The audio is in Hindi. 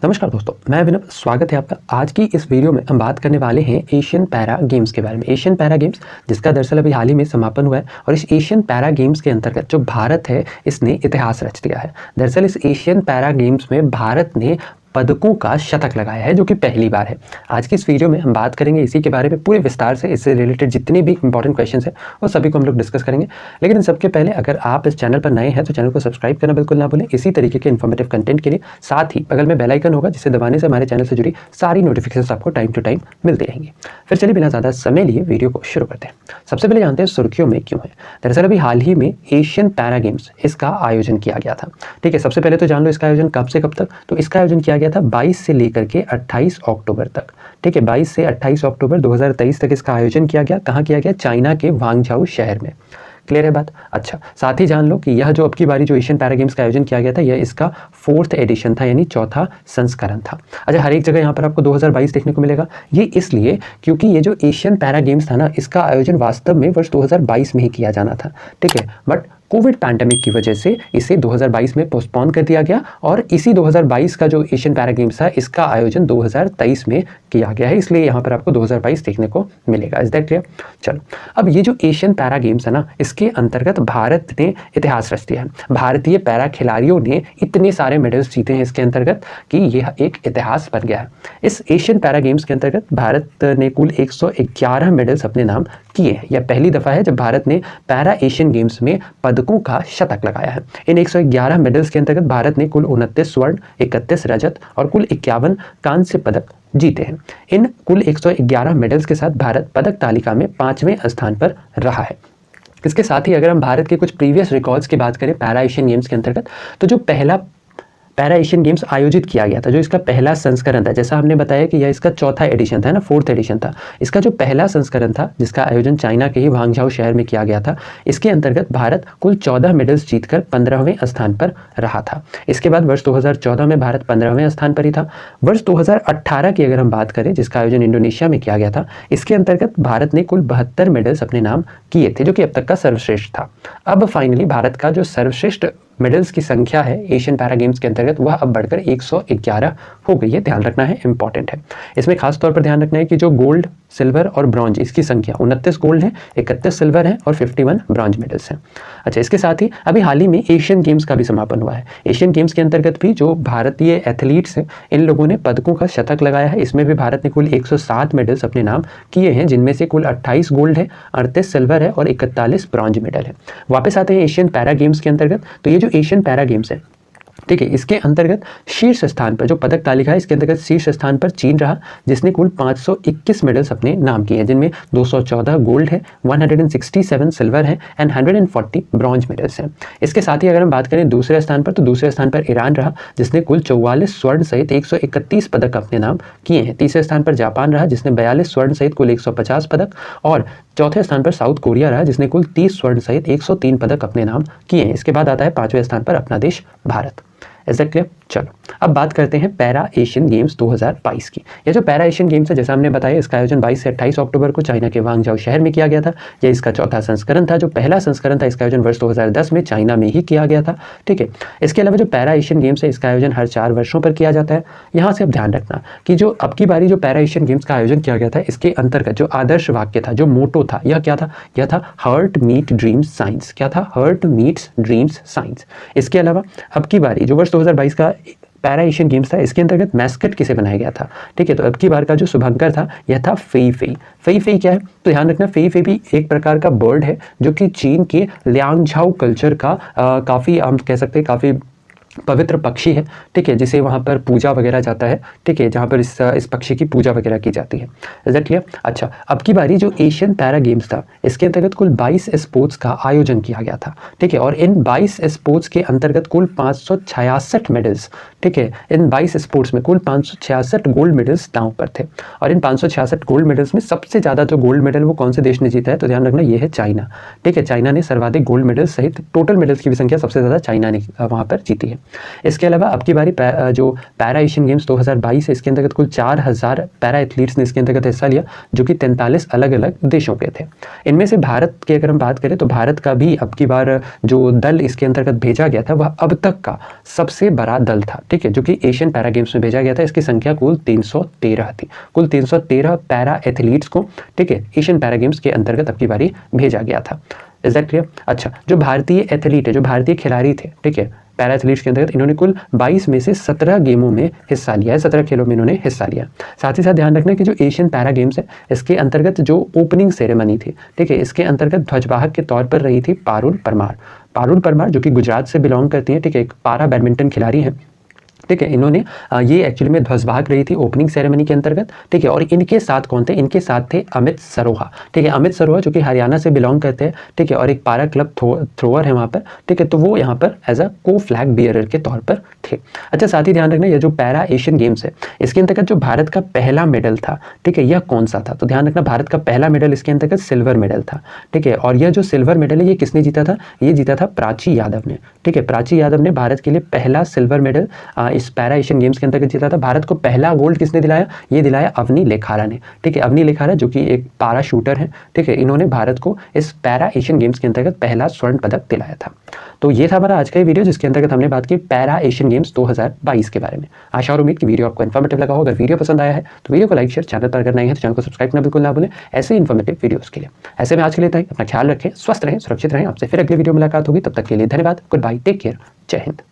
नमस्कार दोस्तों, मैं विनोद। स्वागत है आपका। आज की इस वीडियो में हम बात करने वाले हैं एशियन पैरा गेम्स के बारे में। एशियन पैरा गेम्स जिसका दरअसल अभी हाल ही में समापन हुआ है और इस एशियन पैरा गेम्स के अंतर्गत जो भारत है इसने इतिहास रच दिया है। दरअसल इस एशियन पैरा गेम्स में भारत ने पदकों का शतक लगाया है, जो कि पहली बार है। आज की इस वीडियो में हम बात करेंगे इसी के बारे में पूरे विस्तार से। इससे रिलेटेड जितने भी इंपॉर्टेंट क्वेश्चंस हैं वो सभी को हम लोग डिस्कस करेंगे। लेकिन इन सबके पहले अगर आप इस चैनल पर नए हैं तो चैनल को सब्सक्राइब करना बिल्कुल ना भूलें इसी तरीके के इन्फॉर्मेटिव कंटेंट के लिए। साथ ही बगल में बेल आइकन होगा जिसे दबाने से हमारे चैनल से जुड़ी सारी नोटिफिकेशन आपको टाइम टू टाइम मिलती रहेंगी। फिर चलिए बिना ज़्यादा समय लिए वीडियो को शुरू करते हैं। सबसे पहले जानते हैं सुर्खियों में क्यों है। दरअसल अभी हाल ही में एशियन पैरा गेम्स इसका आयोजन किया गया था। ठीक है, सबसे पहले तो जान लो इसका आयोजन कब से कब तक। तो इसका आयोजन किया गया था 22 से लेकर के 28 अक्टूबर तक। ठीक है, 22 से 28 अक्टूबर 2023 तक इसका आयोजन किया गया। कहाँ किया गया? चाइना के वांगझाऊ शहर में। क्लियर है बात? अच्छा, साथ ही जान लो कि यह जो अब की बारी जो एशियन पैरा गेम्स का आयोजन किया गया था यह इसका 4th एडिशन था, यानी चौथा संस्करण था। अच्छा, हर एक जगह यहाँ पर आपको 2022 देखने को मिलेगा। ये इसलिए क्योंकि ये जो एशियन पैरा गेम्स था ना, इसका आयोजन वास्तव में वर्ष 2022 में ही किया जाना था। ठीक है, बट कोविड पैंडेमिक की वजह से इसे 2022 में पोस्टपोन कर दिया गया और इसी 2022 का जो एशियन पैरा गेम्स था इसका आयोजन 2023 में किया गया है। इसलिए यहाँ पर आपको 2022 देखने को मिलेगा। Is that clear? चलो, अब ये जो एशियन पैरा गेम्स है ना, इसके अंतर्गत भारत ने इतिहास रच दिया है। भारतीय पैरा खिलाड़ियों ने इतने सारे मेडल्स जीते हैं इसके अंतर्गत कि यह एक इतिहास बन गया है। इस एशियन पैरा गेम्स के अंतर्गत भारत ने कुल 111 मेडल्स अपने नाम किए हैं। यह पहली दफ़ा है जब भारत ने पैरा एशियन गेम्स में पदकों का शतक लगाया है। इन 111 मेडल्स के अंतर्गत भारत ने कुल 29 स्वर्ण, 31 रजत और कुल 51 कांस्य पदक जीते हैं। इन कुल 111 मेडल्स के साथ भारत पदक तालिका में 5वें स्थान पर रहा है। इसके साथ ही अगर हम भारत के कुछ प्रीवियस रिकॉर्ड्स की बात करें पैरा एशियन गेम्स के अंतर्गत, तो जो पहला पैरा एशियन गेम्स आयोजित किया गया था, जो इसका पहला संस्करण था, जैसा हमने बताया कि यह इसका चौथा एडिशन था ना, 4th एडिशन था। इसका जो पहला संस्करण था जिसका आयोजन चाइना के ही वांगझाऊ शहर में किया गया था, इसके अंतर्गत भारत कुल 14 मेडल्स जीतकर 15वें स्थान पर रहा था। इसके बाद वर्ष 2014 में भारत 15वें स्थान पर ही था। वर्ष 2018 की अगर हम बात करें, जिसका आयोजन इंडोनेशिया में किया गया था, इसके अंतर्गत भारत ने कुल 72 मेडल्स अपने नाम किए थे, जो कि अब तक का सर्वश्रेष्ठ था। अब फाइनली भारत का जो सर्वश्रेष्ठ मेडल्स की संख्या है एशियन पैरा गेम्स के अंतर्गत वह अब बढ़कर 111 हो गई है। ध्यान रखना है, इंपॉर्टेंट है। इसमें खास तौर पर ध्यान रखना है कि जो गोल्ड, सिल्वर और ब्रॉन्ज इसकी संख्या 29 गोल्ड है, 31 सिल्वर है और 51 ब्रॉन्ज मेडल्स हैं। अच्छा, इसके साथ ही अभी हाल ही में एशियन गेम्स का भी समापन हुआ है। एशियन गेम्स के अंतर्गत भी जो भारतीय एथलीट्स हैं इन लोगों ने पदकों का शतक लगाया है। इसमें भी भारत ने कुल 107 मेडल्स अपने नाम किए हैं, जिनमें से कुल 28 गोल्ड है, 38 सिल्वर है और 41 ब्रॉन्ज मेडल है। वापस आते हैं एशियन पैरा गेम्स के अंतर्गत। तो ये जो एशियन पैरा गेम्स है, ठीक है, इसके अंतर्गत शीर्ष स्थान पर जो पदक तालिका है इसके अंतर्गत शीर्ष स्थान पर चीन रहा, जिसने कुल 521 मेडल्स अपने नाम किए हैं, जिनमें 214 गोल्ड है, 167 सिल्वर है एंड 140 ब्रॉन्ज मेडल्स हैं। इसके साथ ही अगर हम बात करें दूसरे स्थान पर, तो दूसरे स्थान पर ईरान रहा, जिसने कुल 44 स्वर्ण सहित 131 पदक अपने नाम किए हैं। तीसरे स्थान पर जापान रहा, जिसने 42 स्वर्ण सहित कुल 150 पदक, और चौथे स्थान पर साउथ कोरिया रहा, जिसने कुल 30 स्वर्ण सहित 103 पदक अपने नाम किए हैं। इसके बाद आता है 5वें स्थान पर अपना देश भारत। Is that clear? चलो, अब बात करते हैं पैरा एशियन गेम्स 2022 की। यह जो पैरा एशियन गेम्स है, जैसा हमने बताया, इसका आयोजन 22 से 28 अक्टूबर को चाइना के वांगझाऊ शहर में किया गया था। यह इसका चौथा संस्करण था। जो पहला संस्करण था इसका आयोजन वर्ष 2010 में चाइना में ही किया गया था। ठीक है, इसके अलावा जो पैरा एशियन गेम्स है इसका आयोजन हर 4 वर्षों पर किया जाता है। यहाँ से अब ध्यान रखना कि जो अब की बारी जो पैरा एशियन गेम्स का आयोजन किया गया था, इसके अंतर्गत जो आदर्श वाक्य था, जो मोटो था, यह क्या था? यह था हार्ट मीट ड्रीम्स साइंस। क्या था? Heart meets dreams science. इसके अलावा अब की बारी जो वर्ष 2022 का पैरा एशियन गेम्स था, इसके अंतर्गत मैस्कट किसे बनाया गया था? ठीक है, तो अब की बार का जो शुभंकर था यह था फेई फेई। फेई फेई क्या है? तो ध्यान रखना, फेई फेई भी एक प्रकार का बर्ड है जो कि चीन के लियांगझाओ कल्चर का काफ़ी, हम कह सकते हैं, काफ़ी पवित्र पक्षी है। ठीक है, जिसे वहाँ पर पूजा वगैरह जाता है। ठीक है, जहाँ पर इस पक्षी की पूजा वगैरह की जाती है। Is that clear? अच्छा, अब की बारी जो एशियन पैरा गेम्स था इसके अंतर्गत कुल 22 स्पोर्ट्स का आयोजन किया गया था। ठीक है, और इन 22 स्पोर्ट्स के अंतर्गत कुल 566 मेडल्स, ठीक है, इन 22 स्पोर्ट्स में कुल 566 गोल्ड मेडल्स दांव पर थे। और इन 566 गोल्ड मेडल्स में सबसे ज़्यादा जो गोल्ड मेडल वो कौन से देश ने जीता है? तो ध्यान रखना, ये है चाइना। ठीक है, चाइना ने सर्वाधिक गोल्ड मेडल्स सहित टोटल मेडल्स की भी संख्या सबसे ज़्यादा चाइना ने वहाँ पर जीती है। इसके अलावा अब की बारी जो पैरा एशियन गेम्स 2022 है, इसके अंतर्गत कुल 4000 पैरा एथलीट्स ने इसके अंतर्गत हिस्सा लिया, जो कि 43 अलग अलग देशों के थे। इनमें से भारत की अगर हम बात करें तो भारत का भी अब की बार जो दल इसके अंतर्गत भेजा गया था वह अब तक का सबसे बड़ा दल था, ठीक है, जो कि एशियन पैरा गेम्स में भेजा गया था। इसकी संख्या कुल 313 थी। कुल 313 पैरा एथलीट्स को, ठीक है, एशियन पैरा गेम्स के अंतर्गत अब की बारी भेजा गया था। Is that clear? अच्छा, जो भारतीय एथलीट है, जो भारतीय खिलाड़ी थे, ठीक है, पैरा एथलीट्स के अंतर्गत इन्होंने कुल 22 में से 17 गेमों में हिस्सा लिया है, 17 खेलों में इन्होंने हिस्सा लिया। साथ ही साथ ध्यान रखना कि जो एशियन पैरा गेम्स है, इसके अंतर्गत जो ओपनिंग सेरेमनी थी, ठीक है, इसके अंतर्गत ध्वजवाहक के तौर पर रही थी पारुल परमार। पारुल परमार जो कि गुजरात से बिलोंग करती है, ठीक है, एक पारा बैडमिंटन खिलाड़ी है, ठीक है। इन्होंने ये एक्चुअली में ध्वजवाहक रही थी ओपनिंग सेरेमनी के अंतर्गत, ठीक है। और इनके साथ कौन थे? इनके साथ थे अमित सरोहा, ठीक है, अमित सरोहा जो कि हरियाणा से बिलोंग करते हैं, ठीक है, और एक पारा क्लब थ्रोअर है वहाँ पर, ठीक है। तो वो यहाँ पर एज अ को फ्लैग बियरर के तौर पर थे। अच्छा, साथ ही ध्यान रखना ये जो पैरा एशियन गेम्स है, इसके अंतर्गत जो भारत का पहला मेडल था, ठीक है, यह कौन सा था? तो ध्यान रखना भारत का पहला मेडल इसके अंतर्गत सिल्वर मेडल था, ठीक है। और यह जो सिल्वर मेडल है ये किसने जीता था? ये जीता था प्राची यादव ने, ठीक है। प्राची यादव ने भारत के लिए पहला सिल्वर मेडल इस पैरा एशियन गेम्स के अंतर्गत जीता था। भारत को पहला गोल्ड किसने दिलाया? ये दिलाया अवनी लेखारा ने, ठीक है। अवनी लेखारा जो कि एक पारा शूटर है, ठीक है, इन्होंने भारत को इस पैरा एशियन गेम्स के अंतर्गत पहला स्वर्ण पदक दिलाया था। तो ये था हमारा आज का ये वीडियो, जिसके अंतर्गत हमने बात की पैरा एशियन गेम्स 2022 के बारे में। आशा और उम्मीद की वीडियो आपको इन्फॉर्मेटिव लगा हो। अगर वीडियो पसंद आया है तो वीडियो को लाइक शेयर, चैनल पर अगर नए हैं तो चैनल को सब्सक्राइब करना बिल्कुल ना भूलें ऐसे इन्फॉर्मेटिव वीडियोस के लिए। ऐसे में आज के लिए अपना ख्याल रखें, स्वस्थ रहें, सुरक्षित रहें। आपसे फिर अगली वीडियो मुलाकात होगी, तब तक के लिए धन्यवाद, गुड बाय, टेक केयर, जय हिंद।